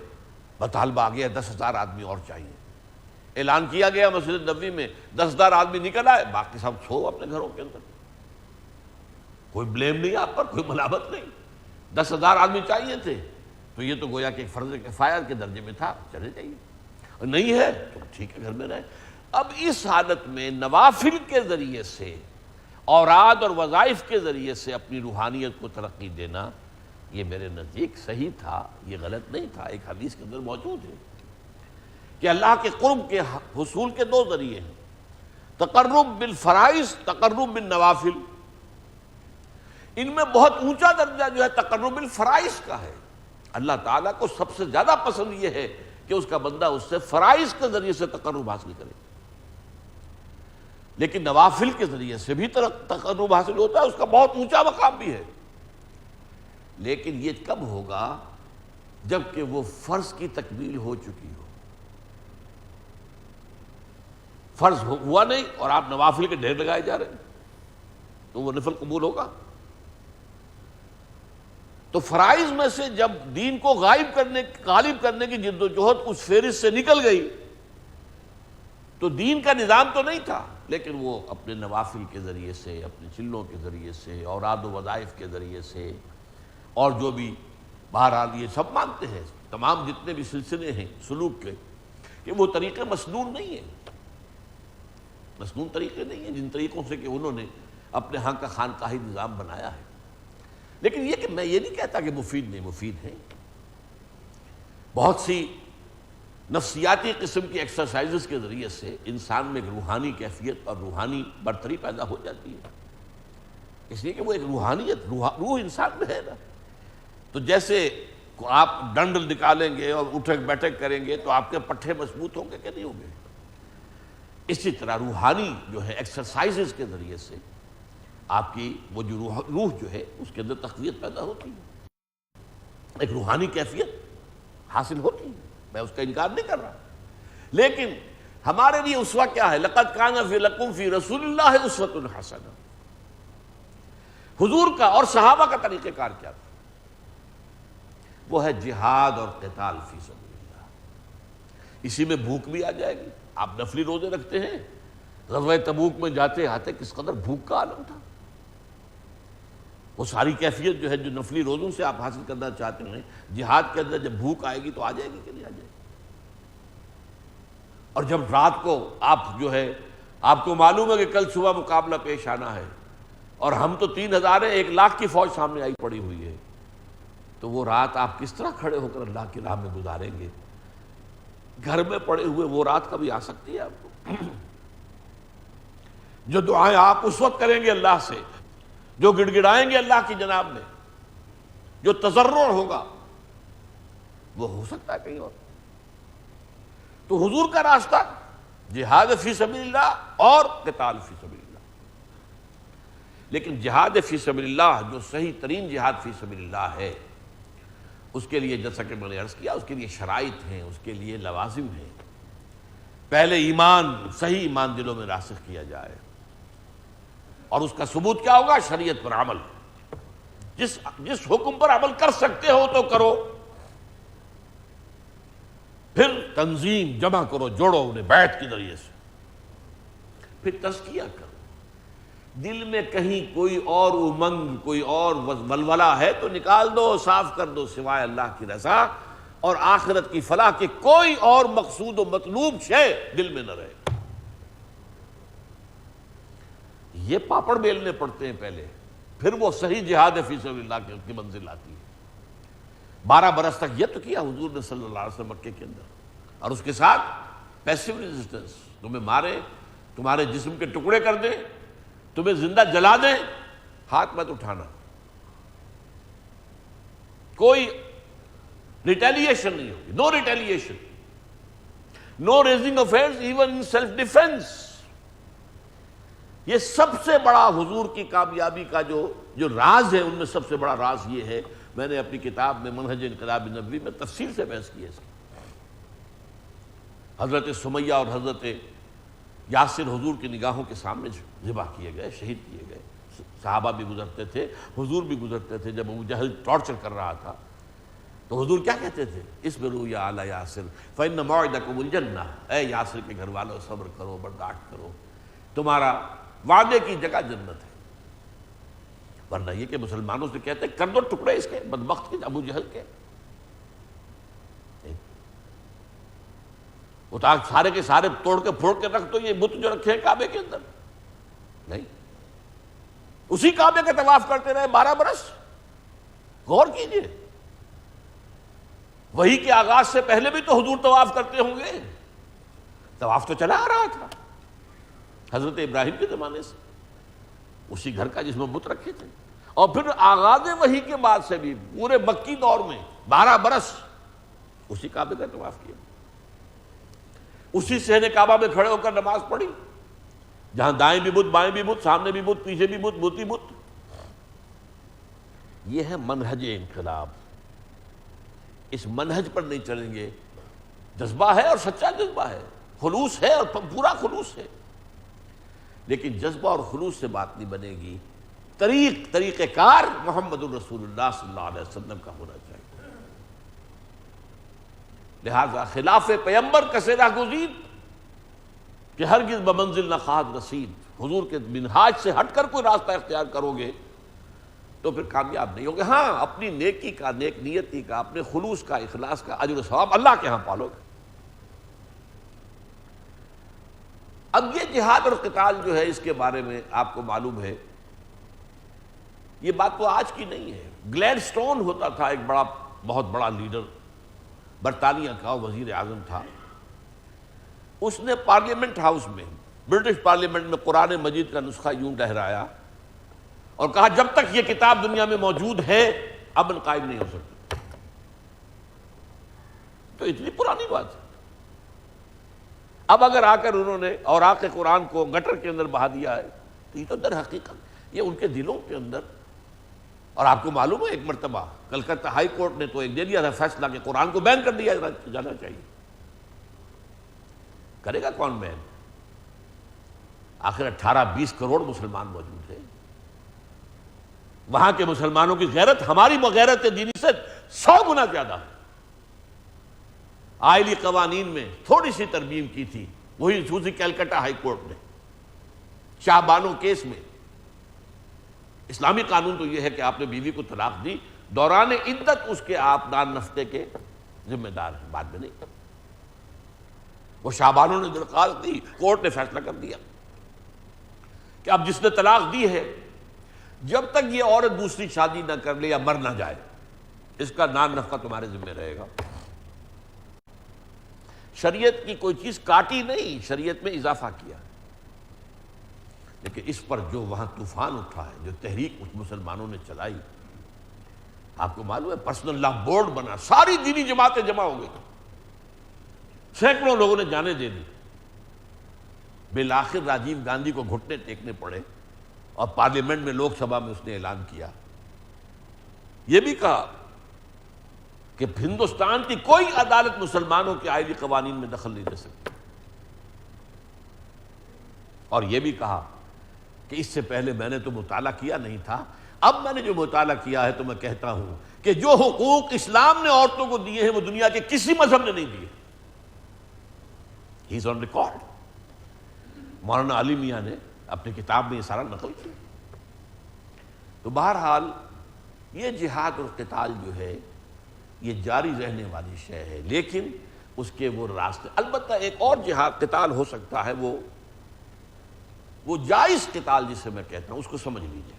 [SPEAKER 3] مطالبہ آ گیا 10,000 آدمی اور چاہیے، اعلان کیا گیا مسجد نبوی میں 10,000 آدمی نکل آئے، باقی سب سو اپنے گھروں کے اندر، کوئی بلیم نہیں آپ پر، کوئی ملامت نہیں، 10,000 آدمی چاہیے تھے، تو یہ تو گویا کہ ایک فرض کفایہ کے درجے میں تھا، چلے جائیے، اور نہیں ہے تو ٹھیک ہے گھر میں رہے۔ اب اس حالت میں نوافل کے ذریعے سے، اوراد اور وظائف کے ذریعے سے اپنی روحانیت کو ترقی دینا، یہ میرے نزدیک صحیح تھا، یہ غلط نہیں تھا۔ ایک حدیث کے اندر موجود ہے کہ اللہ کے قرب کے حصول کے دو ذریعے ہیں، تقرب بالفرائض، تقرب بالنوافل۔ ان میں بہت اونچا درجہ جو ہے تقرب بالفرائض کا ہے۔ اللہ تعالیٰ کو سب سے زیادہ پسند یہ ہے کہ اس کا بندہ اس سے فرائض کے ذریعے سے تقرب حاصل کرے، لیکن نوافل کے ذریعے سے بھی تقرب حاصل ہوتا ہے، اس کا بہت اونچا مقام بھی ہے، لیکن یہ کب ہوگا؟ جب کہ وہ فرض کی تکمیل ہو چکی ہو۔ فرض ہوا نہیں اور آپ نوافل کے ڈھیر لگائے جا رہے ہیں تو وہ نفل قبول ہوگا؟ تو فرائض میں سے جب دین کو غالب کرنے کی جد و جہد اس فہرست سے نکل گئی تو دین کا نظام تو نہیں تھا، لیکن وہ اپنے نوافل کے ذریعے سے، اپنے چلوں کے ذریعے سے، اوراد و وظائف کے ذریعے سے، اور جو بھی بہرحال یہ سب مانتے ہیں تمام جتنے بھی سلسلے ہیں سلوک کے کہ وہ طریقے مسنون نہیں ہیں، مسنون طریقے نہیں ہیں جن طریقوں سے کہ انہوں نے اپنے ہاں کا خانقاہی نظام بنایا ہے۔ لیکن یہ کہ میں یہ نہیں کہتا کہ مفید نہیں، مفید ہے، بہت سی نفسیاتی قسم کی ایکسرسائزز کے ذریعے سے انسان میں ایک روحانی کیفیت اور روحانی برتری پیدا ہو جاتی ہے، اس لیے کہ وہ ایک روحانیت، روح انسان میں ہے نا۔ تو جیسے آپ ڈنڈ نکالیں گے اور اٹھک بیٹھک کریں گے تو آپ کے پٹھے مضبوط ہوں گے کہ نہیں ہوں گے، اسی طرح روحانی جو ہے ایکسرسائزز کے ذریعے سے آپ کی وہ جو روح جو ہے اس کے اندر تقویت پیدا ہوتی ہے، ایک روحانی کیفیت حاصل ہوتی ہے، میں اس کا انکار نہیں کر رہا، لیکن ہمارے لیے اسوہ کیا ہے؟ لقد کان فی لکم فی رسول اللہ اسوۃ حسنہ، حضور کا اور صحابہ کا طریقہ کار کیا تھا؟ وہ ہے جہاد اور قتال فی سبیل اللہ۔ اسی میں بھوک بھی آ جائے گی، آپ نفلی روزے رکھتے ہیں، غزوہ تبوک میں جاتے آتے کس قدر بھوک کا عالم تھا، وہ ساری کیفیت جو ہے جو نفلی روزوں سے آپ حاصل کرنا چاہتے ہیں، جہاد کے اندر جب بھوک آئے گی تو آ جائے گی کہ نہیں آ جائے گی؟ اور جب رات کو آپ جو ہے آپ کو معلوم ہے کہ کل صبح مقابلہ پیش آنا ہے اور ہم تو 3,000 ہیں، 1,00,000 کی فوج سامنے آئی پڑی ہوئی ہے، تو وہ رات آپ کس طرح کھڑے ہو کر اللہ کی راہ میں گزاریں گے؟ گھر میں پڑے ہوئے وہ رات کبھی آ سکتی ہے آپ کو؟ جو دعائیں آپ اس وقت کریں گے اللہ سے، جو گڑ گڑائیں گے اللہ کی جناب میں، جو تضرع ہوگا وہ ہو سکتا ہے کہیں اور۔ تو حضور کا راستہ جہاد فی سبیل اللہ اور قتال فی سبیل اللہ، لیکن جہاد فی سبیل اللہ جو صحیح ترین جہاد فی سبیل اللہ ہے، اس کے لیے جیسا کہ میں نے عرض کیا، اس کے لیے شرائط ہیں، اس کے لیے لوازم ہیں۔ پہلے ایمان، صحیح ایمان دلوں میں راسخ کیا جائے، اور اس کا ثبوت کیا ہوگا؟ شریعت پر عمل۔ جس حکم پر عمل کر سکتے ہو تو کرو، پھر تنظیم جمع کرو، جوڑو انہیں بیعت کے ذریعے سے، پھر تزکیہ کرو۔ دل میں کہیں کوئی اور امنگ، کوئی اور ولولہ ہے تو نکال دو، صاف کر دو، سوائے اللہ کی رضا اور آخرت کی فلاح کے کوئی اور مقصود و مطلوب شے دل میں نہ رہے۔ یہ پاپڑ بیلنے پڑتے ہیں پہلے، پھر وہ صحیح جہاد فی سبیل اللہ کی منزل آتی ہے۔ 12 برس تک یہ تو کیا حضور نے صلی اللہ علیہ وسلم مکے کے اندر، اور اس کے ساتھ پیسو ریزسٹنس، تمہیں مارے، تمہارے جسم کے ٹکڑے کر دیں، تمہیں زندہ جلا دیں، ہاتھ مت اٹھانا، کوئی ریٹیلیشن نہیں ہوگی، no retaliation, no raising of hands even in self defence. یہ سب سے بڑا حضور کی کامیابی کا جو راز ہے، ان میں سب سے بڑا راز یہ ہے، میں نے اپنی کتاب میں منہج انقلاب نبوی میں تفصیل سے بحث کی ہے اس کی۔ حضرت سمیہ اور حضرت یاسر حضور کی نگاہوں کے سامنے ذبح کیے گئے، شہید کیے گئے، صحابہ بھی گزرتے تھے، حضور بھی گزرتے تھے، جب ابو جہل ٹارچر کر رہا تھا تو حضور کیا کہتے تھے؟ اصبروا یا آل یاسر فإن موعدکم الجنہ، اے یاسر کے گھر والوں صبر کرو، برداشت کرو، تمہارا وعدے کی جگہ جنت ہے۔ ورنہ یہ کہ مسلمانوں سے کہتے ہیں کر دو ٹکڑے اس کے، بدبخت کے، ابو جہل کے، وہ تو سارے کے سارے توڑ کے پھوڑ کے رکھ دو یہ بت جو رکھے ہیں کعبے کے اندر، نہیں، اسی کعبے کا طواف کرتے رہے 12 برس۔ غور کیجئے، وہی کے آغاز سے پہلے بھی تو حضور طواف کرتے ہوں گے، طواف تو چلا آ رہا تھا حضرت ابراہیم کے زمانے سے، اسی گھر کا جس میں بت رکھے تھے، اور پھر آغاز وحی کے بعد سے بھی پورے مکی دور میں 12 برس اسی کعبے کا طواف کیا، اسی صحن کعبہ میں کھڑے ہو کر نماز پڑھی، جہاں دائیں بھی بت، بائیں بھی بت، سامنے بھی بت، پیچھے بھی بت، بت ہی بت۔ یہ ہے منہج انقلاب۔ اس منہج پر نہیں چلیں گے، جذبہ ہے اور سچا جذبہ ہے، خلوص ہے اور پورا خلوص ہے، لیکن جذبہ اور خلوص سے بات نہیں بنے گی، طریقہ کار محمد الرسول اللہ صلی اللہ علیہ وسلم کا ہونا چاہیے۔ لہذا خلاف پیمبر کسے راہ گزید کہ ہرگز بمنزل نہ خواہد رسید، حضور کے منہاج سے ہٹ کر کوئی راستہ اختیار کرو گے تو پھر کامیاب نہیں ہوگے۔ ہاں، اپنی نیکی کا، نیک نیتی کا، اپنے خلوص کا، اخلاص کا اجر و ثواب اللہ کے ہاں پالو گے۔ اب یہ جہاد اور قتال جو ہے اس کے بارے میں آپ کو معلوم ہے، یہ بات تو آج کی نہیں ہے۔ گلیڈ سٹون ہوتا تھا ایک بہت بڑا لیڈر، برطانیہ کا وزیر اعظم تھا، اس نے پارلیمنٹ ہاؤس میں، برٹش پارلیمنٹ میں قرآن مجید کا نسخہ یوں لہرایا اور کہا جب تک یہ کتاب دنیا میں موجود ہے امن قائم نہیں ہو سکتا۔ تو اتنی پرانی بات ہے۔ اب اگر آ کر انہوں نے اوراق قرآن کو گٹر کے اندر بہا دیا ہے تو یہ تو در حقیقت یہ ان کے دلوں کے اندر، اور آپ کو معلوم ہے ایک مرتبہ کلکتہ ہائی کورٹ نے تو ایک دے دیا تھا فیصلہ کہ قرآن کو بین کر دیا جانا چاہیے۔ کرے گا کون بین؟ آخر 18-20 کروڑ مسلمان موجود ہیں، وہاں کے مسلمانوں کی غیرت ہماری غیرت دینی سے 100 گنا زیادہ ہے۔ آئلی قوانین میں تھوڑی سی ترمیم کی تھی، وہی سوزی کلکتہ ہائی کورٹ نے شاہ بانو کیس میں۔ اسلامی قانون تو یہ ہے کہ آپ نے بیوی کو طلاق دی، دوران عدت اس کے آپ نان نفقے کے ذمہ دار ہیں، بعد میں نہیں۔ وہ شاہ بانو نے درخواست دی، کورٹ نے فیصلہ کر دیا کہ اب جس نے طلاق دی ہے جب تک یہ عورت دوسری شادی نہ کر لے یا مر نہ جائے اس کا نان نفقہ تمہارے ذمہ رہے گا۔ شریعت کی کوئی چیز کاٹی نہیں، شریعت میں اضافہ کیا، لیکن اس پر جو وہاں طوفان اٹھا ہے، جو تحریک مسلمانوں نے چلائی، آپ کو معلوم ہے پرسنل لا بورڈ بنا، ساری دینی جماعتیں جمع ہو گئی، سینکڑوں لوگوں نے جانیں دے دی، بالآخر راجیو گاندھی کو گھٹنے ٹیکنے پڑے اور پارلیمنٹ میں، لوک سبھا میں اس نے اعلان کیا، یہ بھی کہا کہ ہندوستان کی کوئی عدالت مسلمانوں کے آئلی قوانین میں دخل نہیں دے سکتی، اور یہ بھی کہا کہ اس سے پہلے میں نے تو مطالعہ کیا نہیں تھا، اب میں نے جو مطالعہ کیا ہے تو میں کہتا ہوں کہ جو حقوق اسلام نے عورتوں کو دیے ہیں وہ دنیا کے کسی مذہب نے نہیں دیے۔ ہی از آن ریکارڈ۔ مولانا علی میاں نے اپنی کتاب میں یہ سارا نقل کیا۔ تو بہرحال یہ جہاد اور قتال جو ہے یہ جاری رہنے والی شے ہے، لیکن اس کے وہ راستے، البتہ ایک اور جہاد قتال ہو سکتا ہے، وہ جائز قتال جسے میں کہتا ہوں، اس کو سمجھ لیجیے۔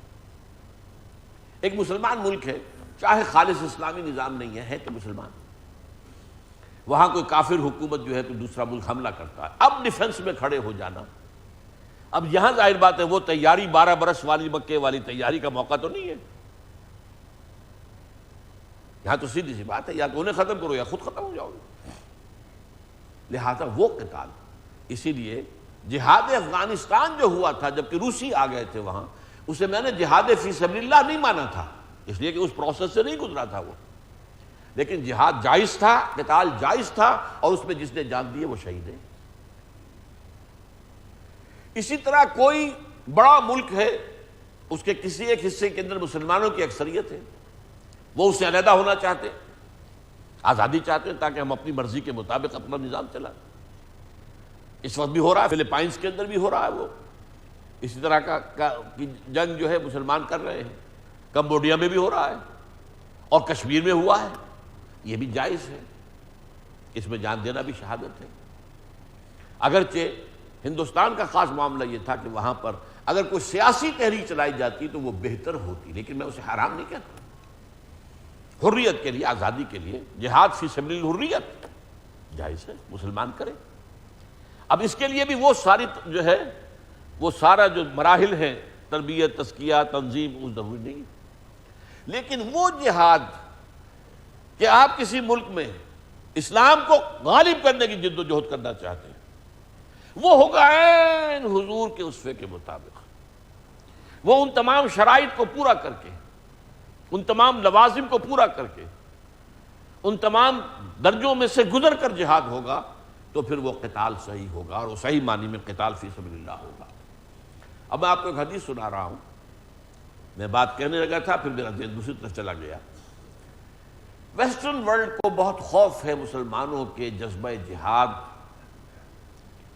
[SPEAKER 3] ایک مسلمان ملک ہے، چاہے خالص اسلامی نظام نہیں ہے تو مسلمان، وہاں کوئی کافر حکومت جو ہے تو دوسرا ملک حملہ کرتا ہے، اب ڈیفنس میں کھڑے ہو جانا، اب یہاں ظاہر بات ہے وہ تیاری 12 برس والی مکے والی تیاری کا موقع تو نہیں ہے، یہاں تو سیدھی سی بات ہے، یا تو انہیں ختم کرو یا خود ختم ہو جاؤ گے۔ لہذا وہ قتال، اسی لیے جہاد افغانستان جو ہوا تھا جبکہ روسی آ گئے تھے وہاں، اسے میں نے جہاد فی سبیل اللہ نہیں مانا تھا، اس لیے کہ اس پروسیس سے نہیں گزرا تھا وہ، لیکن جہاد جائز تھا، قتال جائز تھا، اور اس میں جس نے جان دی ہے وہ شہید ہے۔ اسی طرح کوئی بڑا ملک ہے، اس کے کسی ایک حصے کے اندر مسلمانوں کی اکثریت ہے، وہ اس سے علیحدہ ہونا چاہتے، آزادی چاہتے ہیں تاکہ ہم اپنی مرضی کے مطابق اپنا نظام چلائیں. اس وقت بھی ہو رہا ہے، فلپائنس کے اندر بھی ہو رہا ہے وہ اسی طرح کی جنگ جو ہے مسلمان کر رہے ہیں. کمبوڈیا میں بھی ہو رہا ہے اور کشمیر میں ہوا ہے. یہ بھی جائز ہے، اس میں جان دینا بھی شہادت ہے. اگرچہ ہندوستان کا خاص معاملہ یہ تھا کہ وہاں پر اگر کوئی سیاسی تحریک چلائی جاتی تو وہ بہتر ہوتی، لیکن میں اسے حرام نہیں کہتا. حریت کے لیے، آزادی کے لیے، جہاد فی سبیل الحریت جائز ہے، مسلمان کرے. اب اس کے لیے بھی وہ ساری جو ہے وہ سارا جو مراحل ہیں، تربیت، تزکیہ، تنظیم، وہ ضروری نہیں. لیکن وہ جہاد کہ آپ کسی ملک میں اسلام کو غالب کرنے کی جد و جہد کرنا چاہتے ہیں، وہ ہوگا عین حضور کے اسوے کے مطابق. وہ ان تمام شرائط کو پورا کر کے، ان تمام لوازم کو پورا کر کے، ان تمام درجوں میں سے گزر کر جہاد ہوگا تو پھر وہ قتال صحیح ہوگا، اور وہ صحیح معنی میں قتال فی سبیل اللہ ہوگا. اب میں آپ کو ایک حدیث سنا رہا ہوں. میں بات کہنے لگا تھا، پھر میرا ذہن دوسری طرف چلا گیا. ویسٹرن ورلڈ کو بہت خوف ہے مسلمانوں کے جذبہ جہاد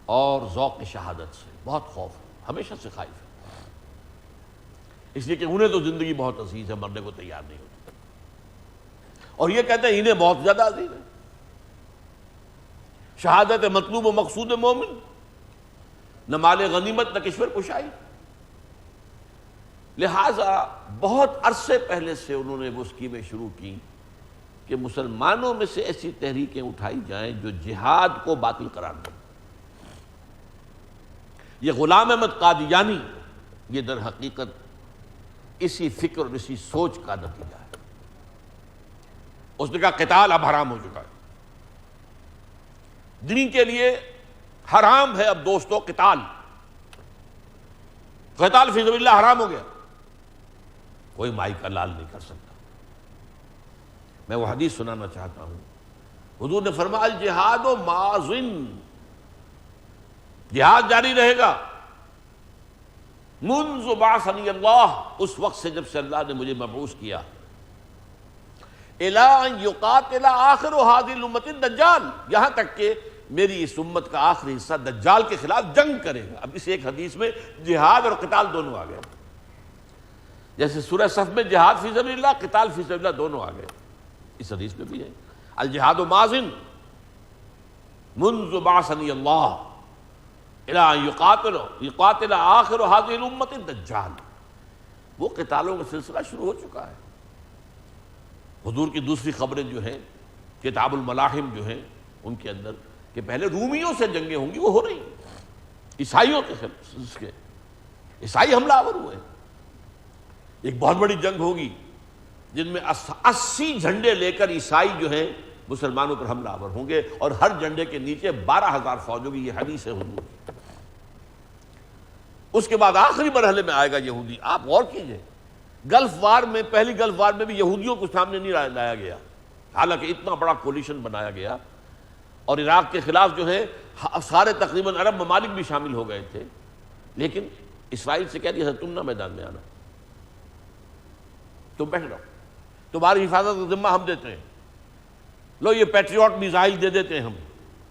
[SPEAKER 3] اور ذوق شہادت سے، بہت خوف ہے، ہمیشہ سے خائف ہے. اس لیے کہ انہیں تو زندگی بہت عزیز ہے، مرنے کو تیار نہیں ہوتے، اور یہ کہتے ہیں انہیں بہت زیادہ عزیز ہے. شہادت مطلوب و مقصود مومن، نہ مال غنیمت نہ کشور کشائی. لہٰذا بہت عرصے پہلے سے انہوں نے وہ اسکیمیں شروع کی کہ مسلمانوں میں سے ایسی تحریکیں اٹھائی جائیں جو جہاد کو باطل قرار دیں. یہ غلام احمد قادیانی یہ در حقیقت اسی فکر اور اسی سوچ کا نتیجہ ہے. اس نے کہا قتال اب حرام ہو چکا ہے، دین کے لیے حرام ہے اب دوستو قتال. قتال فی سبیل اللہ حرام ہو گیا، کوئی مائی کا لال نہیں کر سکتا. میں وہ حدیث سنانا چاہتا ہوں. حضور نے فرمایا الجہاد ماضٍ، جہاد جاری رہے گا منذ بعثنی اللہ، اس وقت سے جب سے اللہ نے مجھے مبعوث کیا، الی ان یقاتل آخر هذه الامة الدجال، یہاں تک کہ میری اس امت کا آخری حصہ دجال کے خلاف جنگ کرے گا. اب اس ایک حدیث میں جہاد اور قتال دونوں آ گئے. جیسے سورہ صف میں جہاد فی سبیل اللہ، قتال فی سبیل اللہ دونوں آ گئے، اس حدیث میں بھی ہے الجہاد ماضٍ منذ بعثنی اللہ الی ان یقاتل آخر هذه الامة الدجال. وہ قتالوں کا سلسلہ شروع ہو چکا ہے. حضور کی دوسری خبریں جو ہیں کتاب الملاحم جو ہیں ان کے اندر کہ پہلے رومیوں سے جنگیں ہوں گی، وہ ہو رہی ہیں، عیسائیوں کے عیسائی حملہ آور ہوئے. ایک بہت بڑی جنگ ہوگی جن میں 80 جھنڈے لے کر عیسائی جو ہیں مسلمانوں پر حملہ آور ہوں گے، اور ہر جھنڈے کے نیچے 12,000 فوج ہوگی. یہ حدیث ہے حضور کی. اس کے بعد آخری مرحلے میں آئے گا یہودی. آپ غور کیجئے، گلف وار میں، پہلی گلف وار میں بھی یہودیوں کو سامنے نہیں لایا گیا، حالانکہ اتنا بڑا کولیشن بنایا گیا، اور عراق کے خلاف جو ہے سارے تقریباً عرب ممالک بھی شامل ہو گئے تھے. لیکن اسرائیل سے کہہ دیا تم نہ میدان میں آنا، تم بیٹھ رہو، تمہاری حفاظت کا ذمہ ہم دیتے ہیں. لو یہ پیٹریوٹ میزائل دے دیتے ہیں ہم.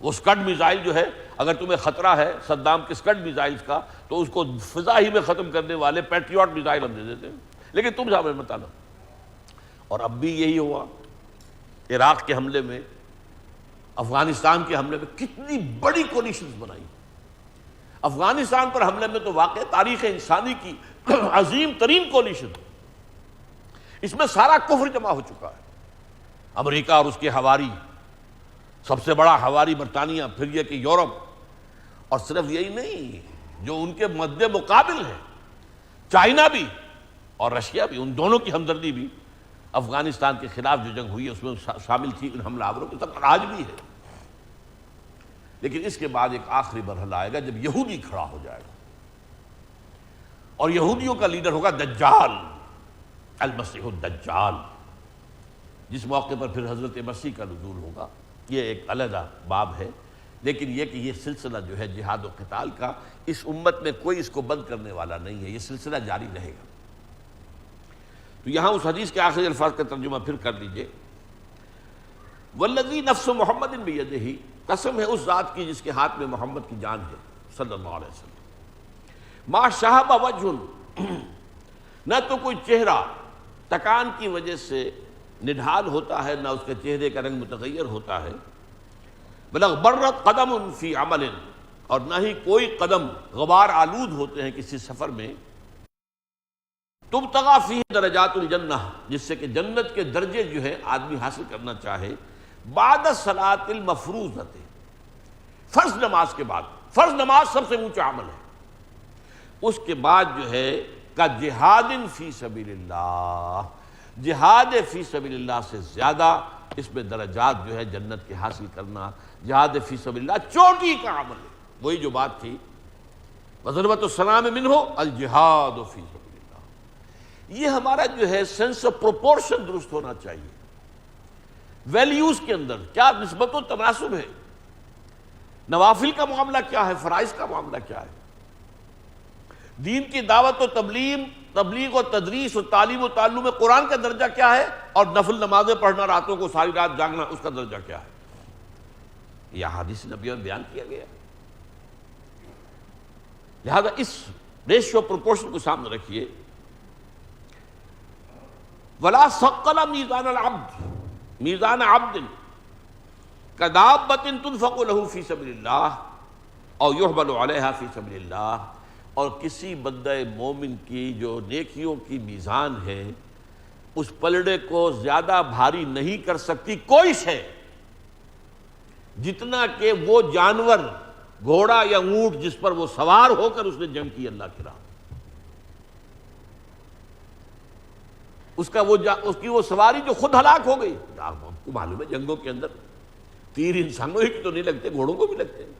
[SPEAKER 3] وہ اسکڈ میزائل جو ہے، اگر تمہیں خطرہ ہے صدام کے اسکڈ میزائلز کا تو اس کو فضا ہی میں ختم کرنے والے پیٹریوٹ میزائل ہم دے دیتے ہیں، لیکن تم سامنے مت آنا. اور اب بھی یہی ہوا. عراق کے حملے میں، افغانستان کے حملے میں کتنی بڑی کولیشنز بنائی. افغانستان پر حملے میں تو واقع تاریخ انسانی کی عظیم ترین کولیشن، اس میں سارا کفر جمع ہو چکا ہے. امریکہ اور اس کے حواری، سب سے بڑا حواری برطانیہ، پھر یہ کہ یورپ، اور صرف یہی نہیں، جو ان کے مد مقابل ہیں چائنا بھی اور رشیا بھی، ان دونوں کی ہمدردی بھی افغانستان کے خلاف جو جنگ ہوئی ہے اس میں شامل تھی ان حملہ آوروں کی. تک آج بھی ہے. لیکن اس کے بعد ایک آخری مرحلہ آئے گا جب یہودی کھڑا ہو جائے گا، اور یہودیوں کا لیڈر ہوگا دجال، المسیح الدجال، جس موقع پر پھر حضرت مسیح کا نزول ہوگا. یہ ایک علیحدہ باب ہے. لیکن یہ کہ یہ سلسلہ جو ہے جہاد و قتال کا، اس امت میں کوئی اس کو بند کرنے والا نہیں ہے، یہ سلسلہ جاری رہے گا. تو یہاں اس حدیث کے آخری الفاظ کا ترجمہ پھر کر لیجئے. والذی نفس محمد بیدہ، قسم ہے اس ذات کی جس کے ہاتھ میں محمد کی جان ہے صلی اللہ علیہ وسلم، ما شہب وجہ، نہ تو کوئی چہرہ تکان کی وجہ سے نڈھال ہوتا ہے، نہ اس کے چہرے کا رنگ متغیر ہوتا ہے، بلغ برت قدم فی عمل، اور نہ ہی کوئی قدم غبار آلود ہوتے ہیں کسی سفر میں، تبتغى فیہ درجات الجنہ، جس سے کہ جنت کے درجے جو ہے آدمی حاصل کرنا چاہے، بعد الصلاۃ المفروضۃ، فرض نماز کے بعد، فرض نماز سب سے اونچا عمل ہے، اس کے بعد جو ہے کا جہاد فی سبیل اللہ، جہاد فی سبیل اللہ سے زیادہ اس میں درجات جو ہے جنت کے حاصل کرنا، جہاد فی سبیل اللہ چوٹی کا عمل ہے۔ وہی جو بات تھی وَضَرْبَةُ السَّلَامِ مِنْهُ الْجِهَادُ فِي سَبِيلِ اللَّهِ، یہ ہمارا جو ہے سینس آف پروپورشن درست ہونا چاہیے، ویلیوز کے اندر کیا نسبت و تناسب ہے، نوافل کا معاملہ کیا ہے، فرائض کا معاملہ کیا ہے، دین کی دعوت و تبلیغ و تدریس و تعلیم و تعلم میں قرآن کا درجہ کیا ہے، اور نفل نمازیں پڑھنا، راتوں کو ساری رات جاگنا، اس کا درجہ کیا ہے، یہ حدیث نبی میں بیان کیا گیا۔ لہذا اس ریشیو پروپورشن کو سامنے رکھیے۔ ولا ثقل میزان العبد، میزان عبد کدابۃ تنفق له فی سبیل اللہ او یحمل علیہا فی سبیل اللہ، اور کسی بندہ مومن کی جو نیکیوں کی میزان ہے اس پلڑے کو زیادہ بھاری نہیں کر سکتی کوئی شے، جتنا کہ وہ جانور، گھوڑا یا اونٹ جس پر وہ سوار ہو کر اس نے جنگ کی اللہ کی راہ، اس کی وہ سواری جو خود ہلاک ہو گئی۔ آپ کو معلوم ہے جنگوں کے اندر تیر انسانوں ہی تو نہیں لگتے، گھوڑوں کو بھی لگتے ہیں،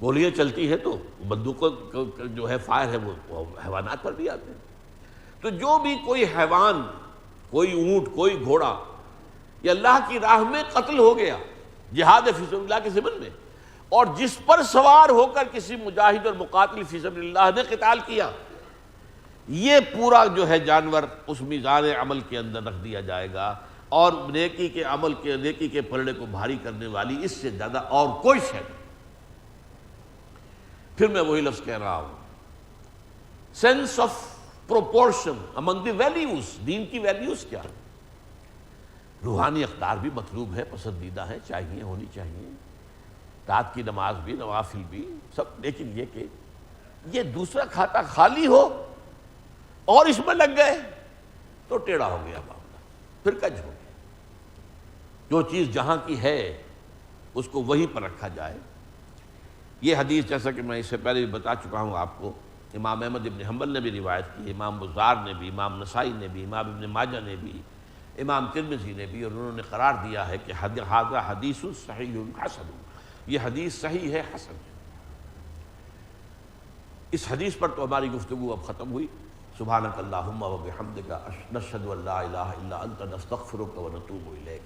[SPEAKER 3] گولیاں چلتی ہے تو بندوقوں جو ہے فائر ہے وہ حیوانات پر بھی آتے ہیں۔ تو جو بھی کوئی حیوان، کوئی اونٹ، کوئی گھوڑا یہ اللہ کی راہ میں قتل ہو گیا جہاد فی سبیل اللہ کے ضمن میں، اور جس پر سوار ہو کر کسی مجاہد اور مقاتل فی سبیل اللہ نے قتال کیا، یہ پورا جو ہے جانور اس میزان عمل کے اندر رکھ دیا جائے گا، اور نیکی کے عمل کے، نیکی کے پلڑے کو بھاری کرنے والی اس سے زیادہ اور کوئی شے نہیں۔ پھر میں وہی لفظ کہہ رہا ہوں، sense of proportion among the values, دین کی ویلیوز کیا ہے، روحانی اقدار بھی مطلوب ہے، پسندیدہ ہے، چاہیے، ہونی چاہیے، رات کی نماز بھی، نوافل بھی سب، لیکن یہ کہ یہ دوسرا کھاتا خالی ہو اور اس میں لگ گئے تو ٹیڑھا ہو گیا معاملہ، پھر کج ہو گیا۔ جو چیز جہاں کی ہے اس کو وہیں پر رکھا جائے۔ یہ حدیث جیسا کہ میں اس سے پہلے بھی بتا چکا ہوں آپ کو، امام احمد ابن حنبل نے بھی روایت کی، امام بزار نے بھی، امام نسائی نے بھی، امام ابن ماجہ نے بھی، امام ترمذی نے بھی، اور انہوں نے قرار دیا ہے کہ ھذا حدیث صحیح حسن، یہ حدیث صحیح ہے، حسن ہے۔ اس حدیث پر تو ہماری گفتگو اب ختم ہوئی۔ سبحانک اللہم و بحمدک، نشہد ان لا الہ الا انت، نستغفرک و نتوب الیک۔